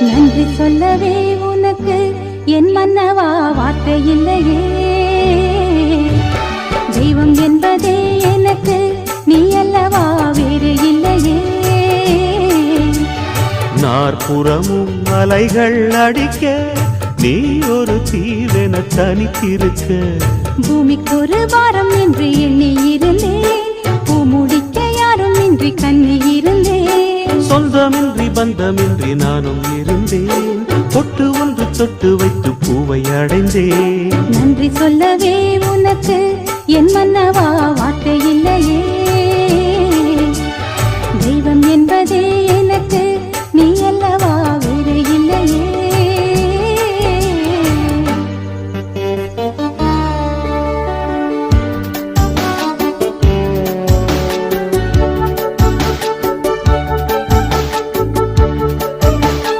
நன்றி சொல்லவே உனக்கு என் மன்னவா வார்த்தை இல்லையே. தெய்வம் என்பதே எனக்கு நீ அல்லவா வேறு இல்லையே. நாற்புறமும் அலைகள் அடிக்க நீ ஒரு தீவென தனித்திருக்க. பூமிக்கு ஒரு வாரம் என்று எண்ணி இருந்தேன், பூ முடிக்க யாரும் இன்றி கண்ணி இருந்தேன். சொந்தமின்றி பந்தமின்றி நானும் இருந்தேன், பொட்டு ஒன்று தொட்டு வைத்து பூவை அடைந்தேன். நன்றி சொல்லவே உனக்கு என் மன்னவா வார்த்தை இல்லையே. தெய்வம் என்பதே